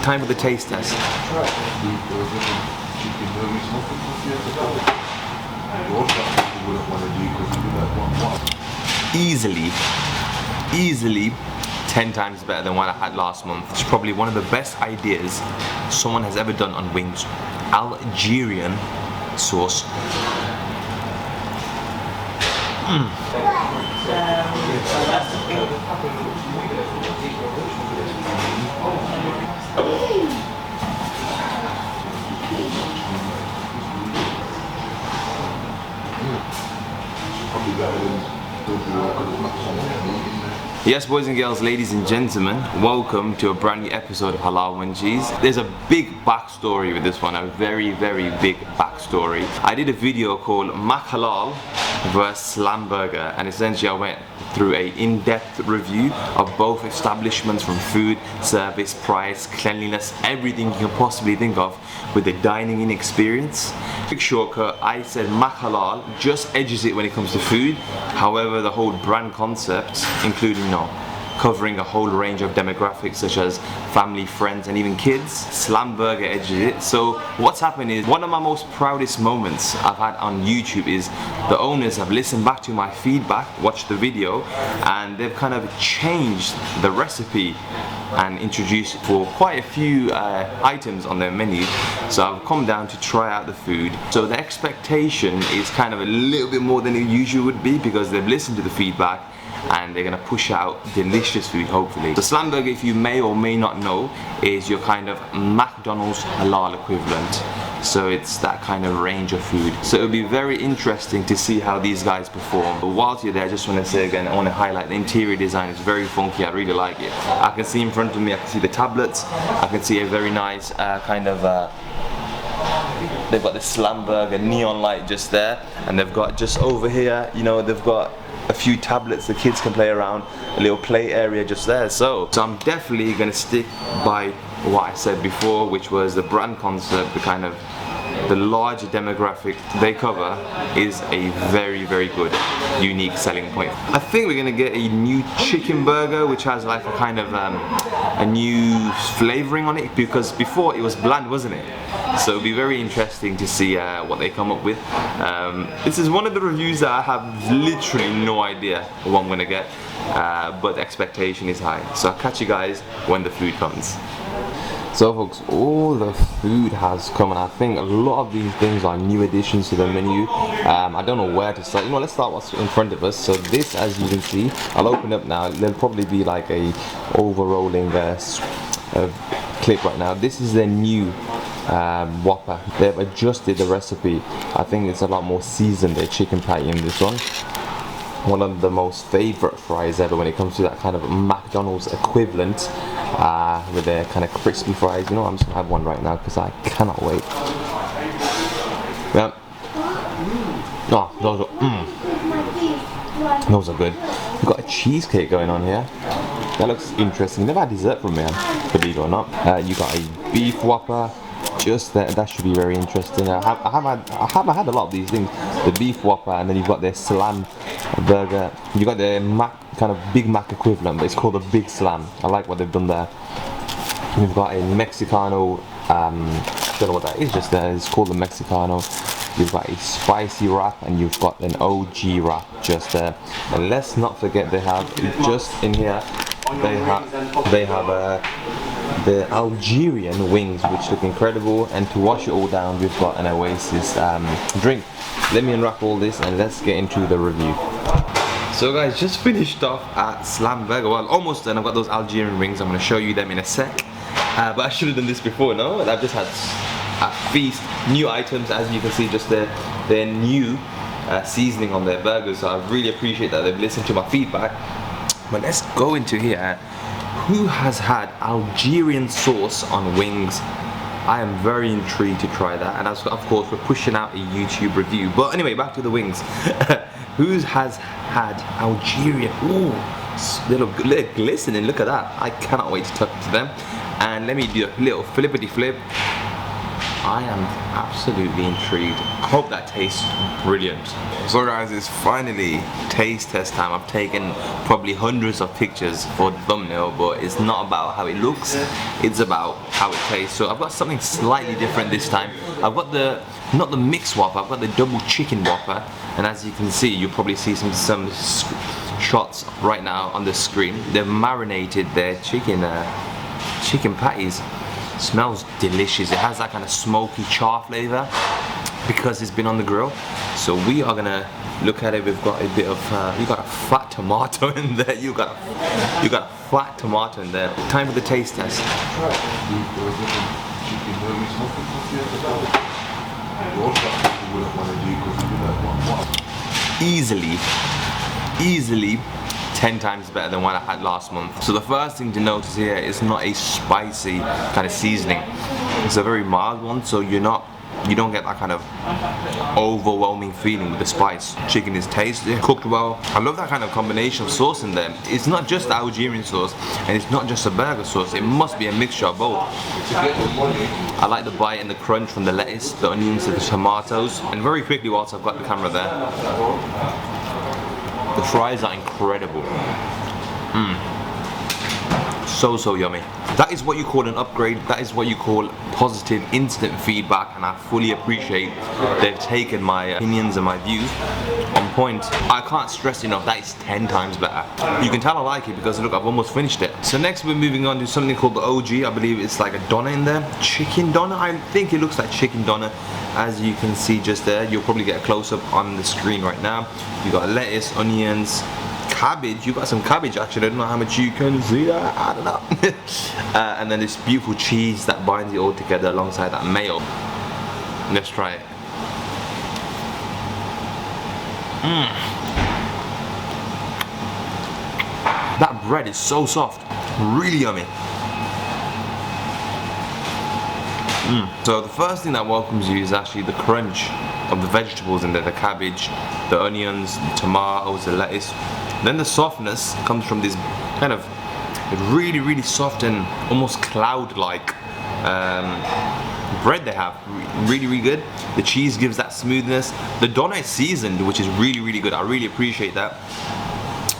Time for the taste test. Easily 10 times better than what I had last month. It's probably one of the best ideas someone has ever done on wings. Algerian sauce. Yes, boys and girls, ladies and gentlemen, welcome to a brand new episode of Halal and Cheese. There's a big backstory with this one, a very big backstory. I did a video called Mak Halal vs Slamburger, and essentially I went through a in-depth review of both establishments, from food, service, price, cleanliness, everything you can possibly think of with the dining in experience. Quick shortcut, I said Mak Halal just edges it when it comes to food. However, the whole brand concept, including covering a whole range of demographics such as family, friends and even kids, Slamburger edges it. So what's happened is, one of my most proudest moments I've had on YouTube is the owners have listened back to my feedback, watched the video, and they've kind of changed the recipe and introduced for quite a few items on their menu. So I've come down to try out the food. So the expectation is kind of a little bit more than it usually would be, because they've listened to the feedback and they're gonna push out delicious food, hopefully. The Slamburger, if you may or may not know, is your kind of McDonald's halal equivalent. So it's that kind of range of food. So it'll be very interesting to see how these guys perform. But whilst you're there, I just want to say again, I want to highlight the interior design. It's very funky, I really like it. I can see in front of me, I can see the tablets, I can see a very nice they've got the Slamburger neon light just there, and they've got just over here, they've got a few tablets the kids can play around, a little play area just there. So I'm definitely gonna stick by what I said before, which was the brand concept, the larger demographic they cover is a very good unique selling point. I think we're gonna get a new chicken burger which has like a kind of a new flavoring on it, because before it was bland, wasn't it? So it'll be very interesting to see what they come up with. This is one of the reviews that I have literally no idea what I'm gonna get, but the expectation is high. So I'll catch you guys when the food comes. So folks, all the food has come, and I think a lot of these things are new additions to the menu. I don't know where to start. Let's start what's in front of us. So this, as you can see, I'll open up now. There'll probably be like a overrolling clip right now. This is their new Whopper. They've adjusted the recipe. I think it's a lot more seasoned, their chicken patty in this one. One of the most favourite fries ever when it comes to that kind of McDonald's equivalent, with their kind of crispy fries. I'm just gonna have one right now because I cannot wait. Yeah. Oh, those are good. We've got a cheesecake going on here. That looks interesting. Never had dessert from here, believe it or not. You got a beef Whopper. Just that should be very interesting. I haven't had a lot of these things. The beef Whopper, and then you've got their Slam burger. You got their kind of Big Mac equivalent, but it's called a Big Slam. I like what they've done there. We've got a Mexicano. I don't know what that is. Just there. It's called the Mexicano. You've got a spicy wrap, and you've got an OG wrap just there. And let's not forget, they have just in here. They have the Algerian wings, which look incredible, and to wash it all down, we've got an Oasis drink. Let me unwrap all this and let's get into the review. So guys, just finished off at Slamburger. Well, almost done. I've got those Algerian rings. I'm going to show you them in a sec. But I should have done this before, no? I've just had at Feast new items, as you can see, just their new seasoning on their burgers. So I really appreciate that they've listened to my feedback. But let's go into here. Who has had Algerian sauce on wings? I am very intrigued to try that, and of course we're pushing out a YouTube review. But anyway, back to the wings. Who has had Algerian? Ooh, they look glistening. Look at that. I cannot wait to talk to them. And let me do a little flippity flip. I am absolutely intrigued. I hope that tastes brilliant. So guys, it's finally taste test time. I've taken probably hundreds of pictures for the thumbnail, but it's not about how it looks, it's about how it tastes. So I've got something slightly different this time. I've got not the mixed Whopper, I've got the double chicken Whopper, and as you can see, you'll probably see some shots right now on the screen. They've marinated their chicken patties. Smells delicious. It has that kind of smoky char flavor because it's been on the grill. So we are gonna look at it. We've got a bit of you got a fat tomato in there. You got a fat tomato in there. Time for the taste test. Easily 10 times better than what I had last month. So the first thing to notice here is not a spicy kind of seasoning. It's a very mild one, so you don't get that kind of overwhelming feeling with the spice. Chicken is tasty, cooked well. I love that kind of combination of sauce in there. It's not just the Algerian sauce, and it's not just a burger sauce. It must be a mixture of both. I like the bite and the crunch from the lettuce, the onions, the tomatoes. And very quickly, whilst I've got the camera there, the fries are incredible. So yummy. That is what you call an upgrade. That is what you call positive instant feedback, and I fully appreciate they've taken my opinions and my views on point. I can't stress enough, that is 10 times better. You can tell I like it because look, I've almost finished it. So next we're moving on to something called the OG. I believe it's like a doner in there. Chicken doner, I think it looks like chicken doner. As you can see just there, you'll probably get a close-up on the screen right now. You got lettuce, onions, cabbage. You got some cabbage actually. I don't know how much you can see that. I don't know. And then this beautiful cheese that binds it all together alongside that mayo. Let's try it. That bread is so soft, really yummy. So the first thing that welcomes you is actually the crunch of the vegetables in there, the cabbage, the onions, the tomatoes, the lettuce. Then the softness comes from this kind of really soft and almost cloud-like bread they have. Really good. The cheese gives that smoothness. The doner is seasoned, which is really good. I really appreciate that.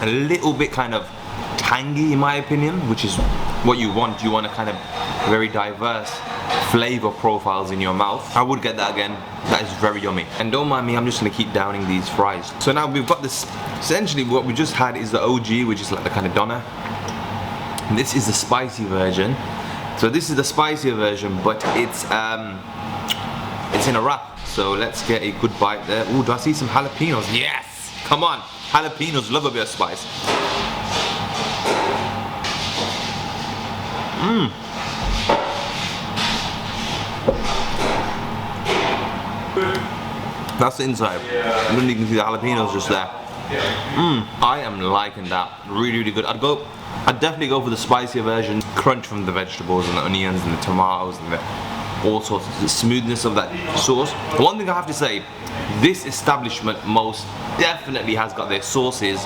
A little bit kind of tangy in my opinion, which is what you want. You want a kind of very diverse flavor profiles in your mouth. I would get that again. That is very yummy. And don't mind me, I'm just gonna keep downing these fries. So now we've got this, essentially what we just had is the OG, which is like the kind of doner. And this is the spicy version. So this is the spicier version, but it's in a wrap. So let's get a good bite there. Ooh, do I see some jalapenos? Yes! Come on! Jalapenos, love a bit of spice. That's the inside. I don't even see the jalapenos just there. I am liking that. Really good. I'd definitely go for the spicier version. Crunch from the vegetables and the onions and the tomatoes and all sorts of the smoothness of that sauce. One thing I have to say, this establishment most definitely has got their sauces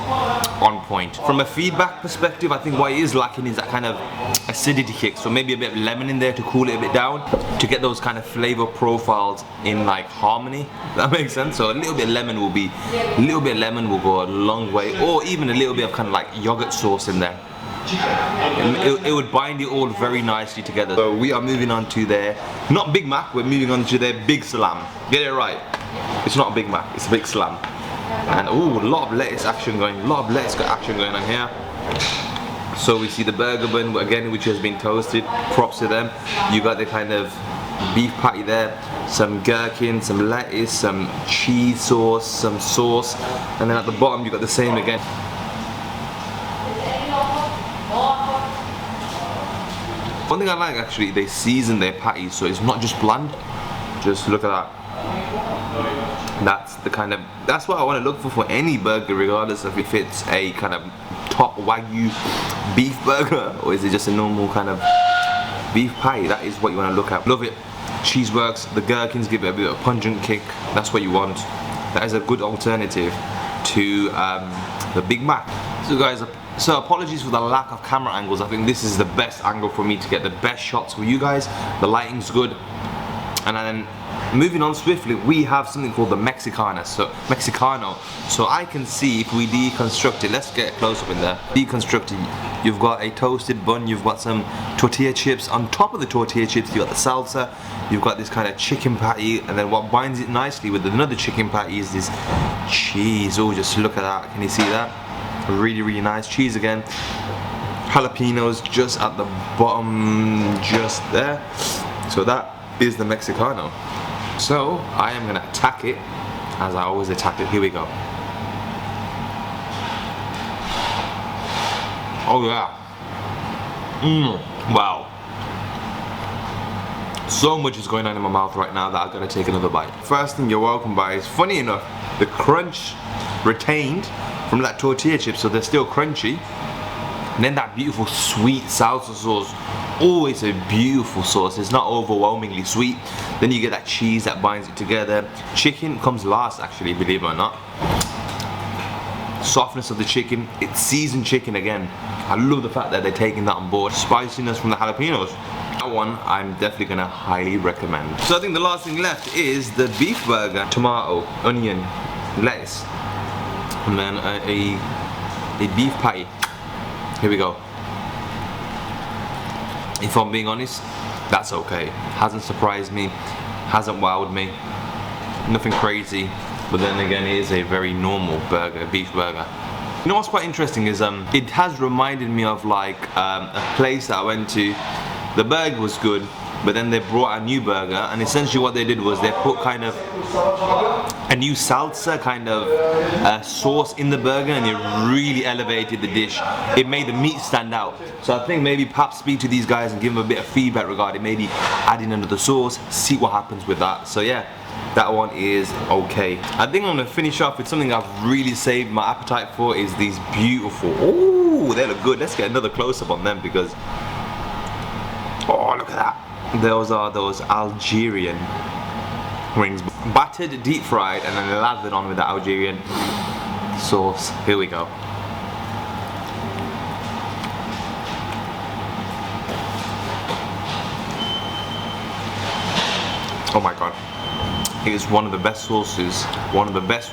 on point. From a feedback perspective, I think what it is lacking is that kind of acidity kick, so maybe a bit of lemon in there to cool it a bit down, to get those kind of flavor profiles in like harmony. That makes sense. So a little bit of lemon will go a long way, or even a little bit of kind of like yogurt sauce in there. It would bind it all very nicely together. So we are moving on to their, not Big Mac, we're moving on to their Big Salam. Get it right. It's not a Big Mac, it's a Big Salam. And ooh, a lot of lettuce action going, on here. So we see the burger bun again, which has been toasted. Props to them. You got the kind of beef patty there, some gherkin, some lettuce, some cheese sauce, some sauce, and then at the bottom you got the same again. One thing I like actually, they season their patties, so it's not just bland. Just look at that. That's what I want to look for any burger, regardless of if it's a kind of top Wagyu beef burger or is it just a normal kind of beef patty. That is what you want to look at. Love it. Cheese works. The gherkins give it a bit of a pungent kick. That's what you want. That is a good alternative to the Big Mac. So guys, so apologies for the lack of camera angles. I think this is the best angle for me to get the best shots for you guys. The lighting's good. And then moving on swiftly, we have something called the Mexicano. So I can see if we deconstruct it, let's get a close up in there. Deconstruct it, you've got a toasted bun, you've got some tortilla chips. On top of the tortilla chips, you've got the salsa, you've got this kind of chicken patty, and then what binds it nicely with another chicken patty is this cheese. Oh, just look at that, can you see that? Really, really nice cheese again. Jalapenos just at the bottom, just there. So that is the Mexicano. So I am gonna attack it as I always attack it. Here we go. Oh yeah. Wow. So much is going on in my mouth right now that I'm gonna take another bite. First thing you're welcome by is, funny enough, the crunch retained from that tortilla chip, so they're still crunchy. And then that beautiful sweet salsa sauce, always a beautiful sauce. It's not overwhelmingly sweet. Then you get that cheese that binds it together. Chicken comes last, actually, believe it or not. Softness of the chicken, it's seasoned chicken again. I love the fact that they're taking that on board. Spiciness from the jalapenos. That one I'm definitely gonna highly recommend. So I think the last thing left is the beef burger. Tomato, onion, lettuce, and then a beef patty. Here we go. If I'm being honest, that's okay. Hasn't surprised me, hasn't wowed me, nothing crazy. But then again, it is a very normal burger, beef burger. You know what's quite interesting is it has reminded me of like a place that I went to. The burger was good, but then they brought a new burger, and essentially what they did was they put kind of a new salsa kind of sauce in the burger, and it really elevated the dish. It made the meat stand out. So I think maybe perhaps speak to these guys and give them a bit of feedback regarding maybe adding another sauce, see what happens with that. So yeah, that one is okay. I think I'm gonna finish off with something I've really saved my appetite for, is these beautiful, oh, they look good. Let's get another close up on them because, oh, look at that. Those are those Algerian wings, battered, deep fried, and then lathered on with the Algerian sauce. Here we go. Oh my god, it is one of the best sauces, one of the best.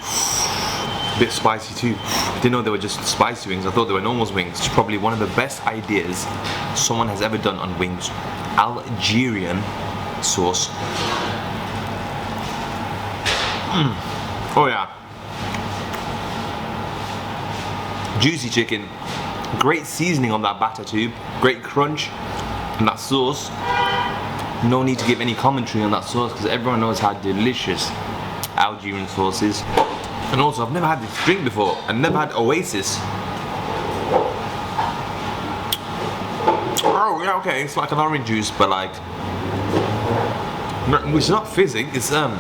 A bit spicy too. Didn't know they were just spicy wings. I thought they were normal wings. It's probably one of the best ideas someone has ever done on wings. Algerian sauce. Oh yeah. Juicy chicken. Great seasoning on that batter too. Great crunch. And that sauce. No need to give any commentary on that sauce because everyone knows how delicious Algerian sauce is. And also, I've never had this drink before. I've never had Oasis. Oh yeah, okay, it's like an orange juice, but like, it's not fizzing. It's like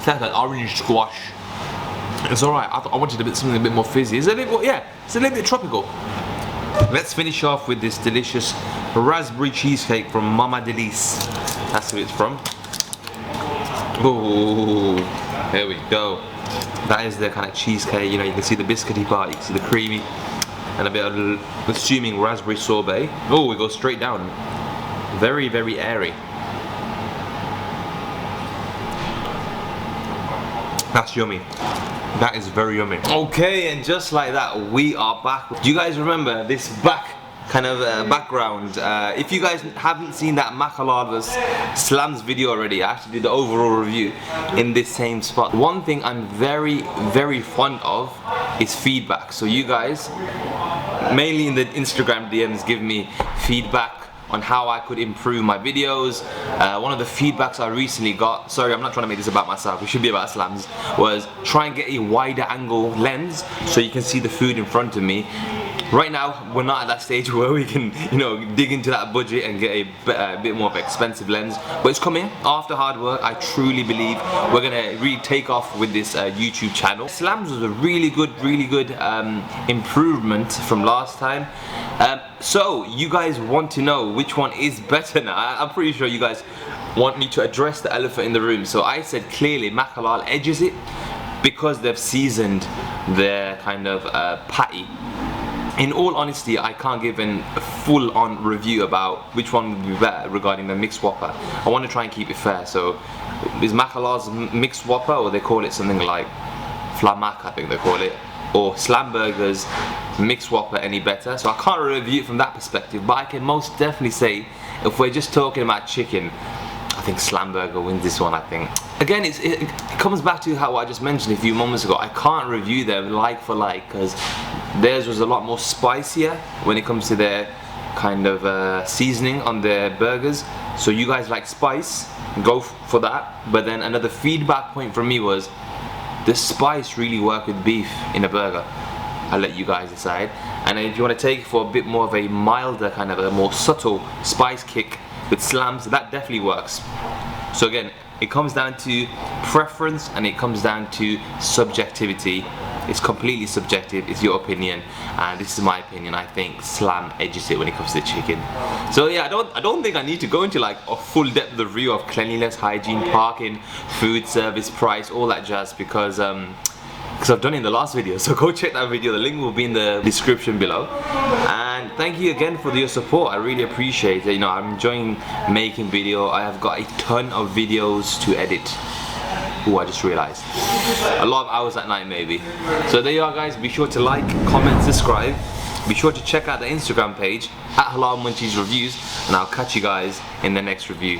an orange squash. It's alright. I wanted something a bit more fizzy. It's a little, yeah, it's a little bit tropical. Let's finish off with this delicious raspberry cheesecake from Mama Delice. That's who it's from. Ooh. There we go. That is the kind of cheesecake, you know, you can see the biscuity part, you can see the creamy, and a bit of, assuming, raspberry sorbet. Oh, we go straight down. Very, very airy. That's yummy. That is very yummy. Okay, and just like that, we are back. Do you guys remember this background? If you guys haven't seen that Mak Halal and Slams video already, I actually did the overall review in this same spot. One thing I'm very, very fond of is feedback. So you guys, mainly in the Instagram DMs, give me feedback on how I could improve my videos. One of the feedbacks I recently got, sorry, I'm not trying to make this about myself, it should be about Slams, was try and get a wider angle lens so you can see the food in front of me. Right now, we're not at that stage where we can, you know, dig into that budget and get a bit more of an expensive lens. But it's coming after hard work. I truly believe we're gonna really take off with this YouTube channel. Slams was a really good improvement from last time. So you guys want to know which one is better now. I'm pretty sure you guys want me to address the elephant in the room. So I said clearly Mak Halal edges it because they've seasoned their kind of patty in all honesty, I can't give a full-on review about which one would be better regarding the mixed Whopper. I want to try and keep it fair. So, is Mak Halal's mixed Whopper, or they call it something like Flamak, I think they call it, or Slamburger's mixed Whopper any better? So I can't review it from that perspective, but I can most definitely say, if we're just talking about chicken, I think Slamburger wins this one, I think. Again, it comes back to how I just mentioned a few moments ago. I can't review them like for like, because theirs was a lot more spicier when it comes to their kind of seasoning on their burgers. So you guys like spice, go for that. But then another feedback point from me was, the spice really work with beef in a burger. I'll let you guys decide. And if you want to take it for a bit more of a milder, kind of a more subtle spice kick with slams, that definitely works. So again, it comes down to preference and it comes down to subjectivity. It's completely subjective, it's your opinion, and this is my opinion. I think Slam edges it when it comes to the chicken. So yeah, I don't think I need to go into like a full depth review of cleanliness, hygiene, parking, food service, price, all that jazz, because I've done it in the last video. So go check that video, the link will be in the description below. And thank you again for your support, I really appreciate it. You know, I'm enjoying making video. I have got a ton of videos to edit. Oh, I just realized, a lot of hours at night maybe. So there you are guys, be sure to like, comment, subscribe. Be sure to check out the Instagram page at Halal Munchies Reviews, and I'll catch you guys in the next review.